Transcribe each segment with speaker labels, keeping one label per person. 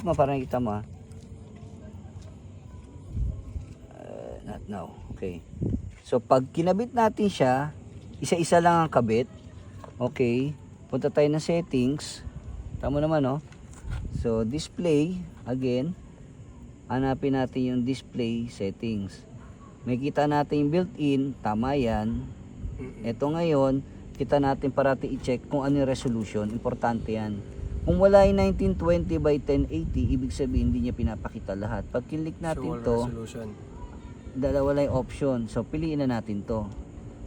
Speaker 1: Para nakita mo not now. Okay. So pag kinabit natin siya, isa-isa lang ang kabit. Okay. Punta tayo ng settings. Tama naman So display, again, hanapin natin yung display settings. May kita natin yung built-in, tama yan. Ito ngayon, kita natin parati i-check kung ano yung resolution. Importante yan. Kung wala yung 1920 by 1080, ibig sabihin hindi niya pinapakita lahat. Pag click natin to, dalawa lang yung option. So piliin na natin to.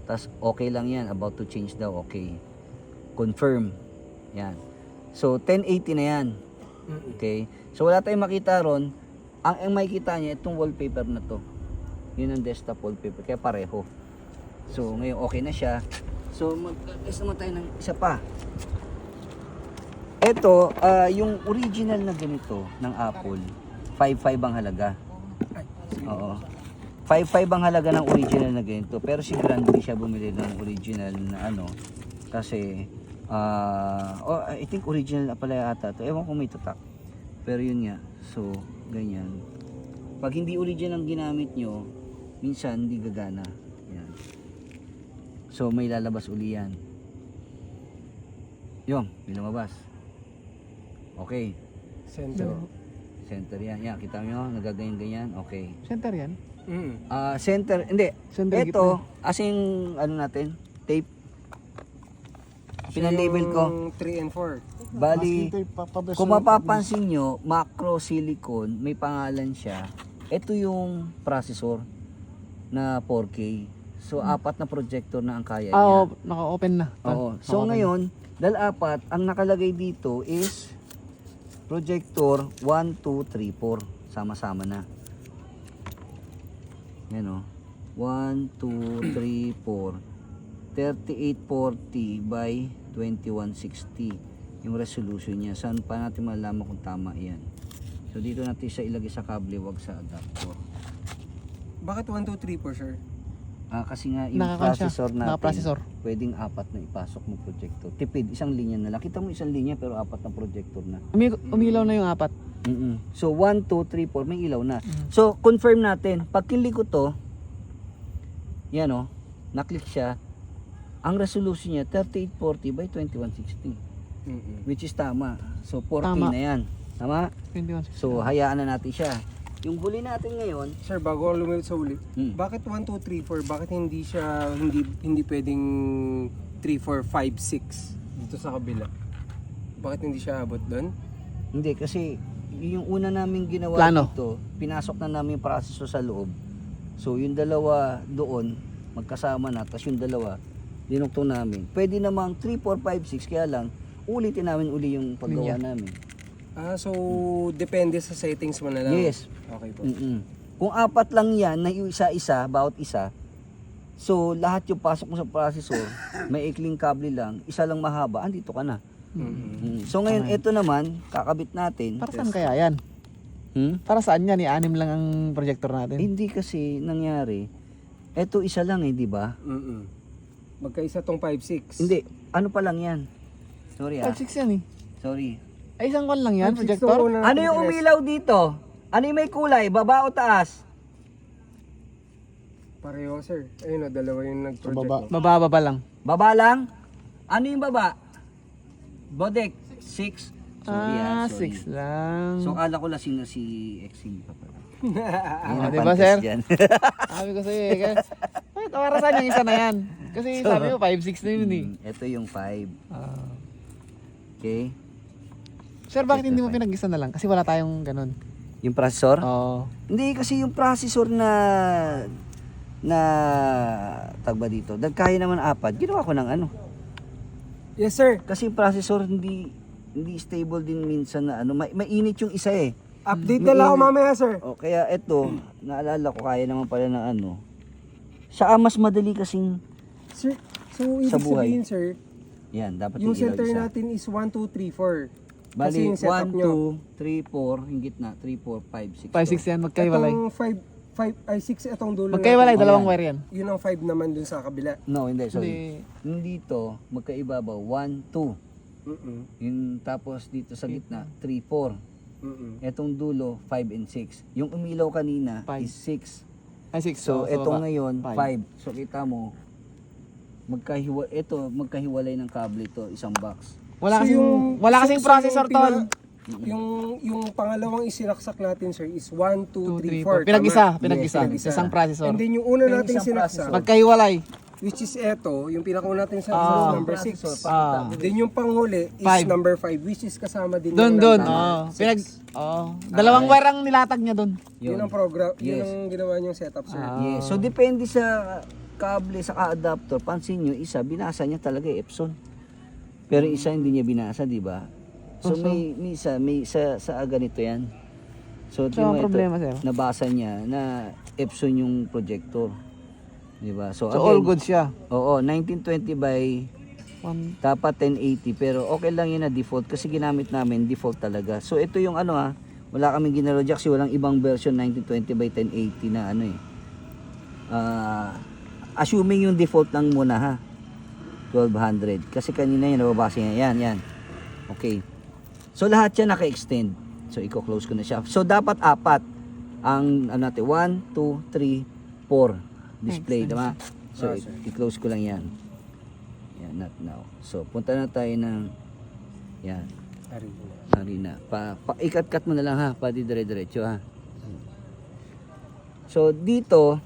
Speaker 1: Tapos okay lang yan, about to change daw, okay. Confirm. Yan. So 1080 na yan. Okay. So wala tayong makita ron. Ang makikita niya itong wallpaper na to. Yun ang desktop wallpaper. Kaya pareho. So ngayon okay na siya. So mag-test naman tayo ng isa pa. Ito, yung original na ganito ng Apple, 5.5 ang halaga. Oo. 5.5 ang halaga ng original na ganito. Pero si Grand hindi siya bumili ng original na kasi I think original na pala ata ito. Ewan kung may tatak. Pero yun nga. So, ganyan. Pag hindi original ang ginamit nyo, minsan hindi gagana. Yan. So, may lalabas uli yan. Yung, may lumabas. Okay. Center yan. Yan, kita nyo, nagaganyan-ganyan. Okay.
Speaker 2: Center yan?
Speaker 1: Center, hindi.
Speaker 2: Center
Speaker 1: Ito, as in, natin, tape. Pinalabel ko.
Speaker 3: 3 and 4.
Speaker 1: Bali, kung mapapansin nyo, macro silicon, may pangalan siya. Ito yung processor na 4K. So, 4 na projector na ang kaya niya.
Speaker 2: Naka-open na.
Speaker 1: Oo. So, ngayon, dahil 4, ang nakalagay dito is projector 1, 2, 3, 4. Sama-sama na. Yan 1, 2, 3, 4. 3840 by 2160 yung resolution niya. Saan pa natin malalaman kung tama yan? So dito natin siya ilagay sa kable, wag sa adapter.
Speaker 3: Bakit 1, 2, 3, 4, sir?
Speaker 1: Kasi nga yung processor natin, pwedeng 4 na ipasok mo projector. Tipid, isang linya na lang. Kita mo isang linya pero 4 na projector na.
Speaker 2: Umilaw na yung 4.
Speaker 1: So 1, 2, 3, 4 may ilaw na. So confirm natin. Pag kinlik ko to, yan naklik siya. Ang resolution niya 3840 by 2160. Which is tama. So 40 na yan. Tama?
Speaker 2: 2160.
Speaker 1: So hayaan na natin siya. Yung huli natin ngayon,
Speaker 3: Sir, bago ako lumilip sa huli, bakit 1, 2, 3, 4? Bakit hindi siya, hindi pwedeng 3, 4, 5, 6 dito sa kabila? Bakit hindi siya abot doon?
Speaker 1: hindi kasi yung una namin ginawa dito, pinasok na namin yung processor sa loob. So yung dalawa doon, magkasama na, tapos yung dalawa, dinugtong namin. Pwede namang 3, 4, 5, 6, kaya lang, ulitin namin uli yung paggawa namin.
Speaker 3: So depende sa settings mo na lang?
Speaker 1: Yes.
Speaker 3: Okay po.
Speaker 1: Kung 4 lang yan, na yung isa-isa, bawat isa, so lahat yung pasok mo sa processor, may ikling kable lang, isa lang mahaba, andito ka na. So ngayon, ito naman, kakabit natin.
Speaker 2: Para saan kaya yan? Para saan yan? I-anim lang ang projector natin.
Speaker 1: Hindi kasi nangyari, ito isa lang di ba?
Speaker 3: Magkaisa tong 5, 6.
Speaker 1: Hindi, ano pa lang yan? Sorry
Speaker 2: 5.6 yan
Speaker 1: Sorry.
Speaker 2: Ay, isang kon lang yan,
Speaker 3: 5.6
Speaker 2: projector?
Speaker 3: to,
Speaker 1: Ano yung umilaw dito? Ano yung may kulay? Baba o taas?
Speaker 3: Pareho, sir. Ayun dalawa yung nag-project.
Speaker 2: Mababa lang.
Speaker 1: Baba lang? Ano yung baba? Bodek, 6. Sorry.
Speaker 2: 6 lang.
Speaker 1: So kala ko lasing na si Exing pa pala.
Speaker 2: Diba, sir? Sabi ko sa'yo para saan yung isa na yan? Kasi sabi mo 5.6 na yun
Speaker 1: Ito yung 5. Okay.
Speaker 2: Sir, bakit hindi mo pinag-isa na lang? Kasi wala tayong ganun.
Speaker 1: Yung processor?
Speaker 2: Oo.
Speaker 1: Hindi kasi yung processor na tagba dito. Kaya naman 4. Ginawa ko ng
Speaker 3: Yes, sir.
Speaker 1: Kasi yung processor hindi stable din minsan na mainit yung isa
Speaker 3: Update na lang ako mamaya, sir.
Speaker 1: Kaya ito, naalala ko kaya naman pala ng Siya mas madali kasing
Speaker 3: Sir, so ibig sabihin, sir,
Speaker 1: yan, dapat
Speaker 3: yung center
Speaker 1: isa.
Speaker 3: natin is 1, 2, 3, 4.
Speaker 1: Bali,
Speaker 3: yung setup
Speaker 1: 1,
Speaker 3: nyo.
Speaker 1: 2, 3, 4, yung gitna, 3, 4, 5, 6.
Speaker 2: 5.6 yan, magkaiwalay.
Speaker 3: Itong 6 itong dulo
Speaker 2: Magkaiwalay,
Speaker 3: natin.
Speaker 2: dalawang wire yan.
Speaker 3: Yun ang 5 naman dun sa kabila.
Speaker 1: No, hindi, sorry. Yung dito, magkaibabaw, 1, 2. Yung tapos dito sa gitna, 3, 4. Etong dulo, 5 and 6. Yung umilaw kanina
Speaker 2: Five.
Speaker 1: is 6.
Speaker 2: Ay, 6.
Speaker 1: So, etong
Speaker 2: baba.
Speaker 1: ngayon,
Speaker 2: Five.
Speaker 1: 5. So, kita mo, magkahiwalay ng kable ito, isang box.
Speaker 2: Wala kasing processor, tol.
Speaker 3: Yung pangalawang isinaksak natin, sir, is 1, 2, 3, 4.
Speaker 2: Pinag-isa.
Speaker 1: Yes,
Speaker 2: Isang processor.
Speaker 3: And then yung una
Speaker 1: Yung
Speaker 3: nating
Speaker 1: isang
Speaker 3: sinaksak,
Speaker 2: Magkahiwalay.
Speaker 3: which is eto, yung pinakauna natin sa number 6. Then yung panghuli is
Speaker 2: Five.
Speaker 3: number 5, which is kasama din
Speaker 2: Doon.
Speaker 3: yung number six.
Speaker 2: Dalawang wire ang nilatag niya doon.
Speaker 3: Yun ang program, yun ang ginawa niyong setup, sir.
Speaker 1: Yes. So, depende sa kable, sa adapter. Pansin nyo, isa, binasa niya talaga Epson. Pero isa hindi niya binasa, di ba? So, may sa ganito yan. So,
Speaker 2: So, ang
Speaker 1: ito,
Speaker 2: problema, sir?
Speaker 1: nabasa niya na Epson yung projector. Di ba? So,
Speaker 2: So, all good siya.
Speaker 1: Oo, 1920 by dapat 1080 pero okay lang yun na default kasi ginamit namin default talaga. So ito yung wala kaming ginalo jack kasi walang ibang version 1920 by 1080 na assuming yung default lang muna ha. 1200 kasi kanina yun nababasa niya yan. Okay. So lahat yan naka-extend. So i-close ko na siya. So dapat 4 ang natin 1 2 3 4 display, diba? So i-close ko lang yan. Not now. So, punta na tayo ng yan. Harina. Ikat-cut mo na lang ha. Pati dire-diretso ha. So, dito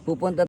Speaker 1: pupunta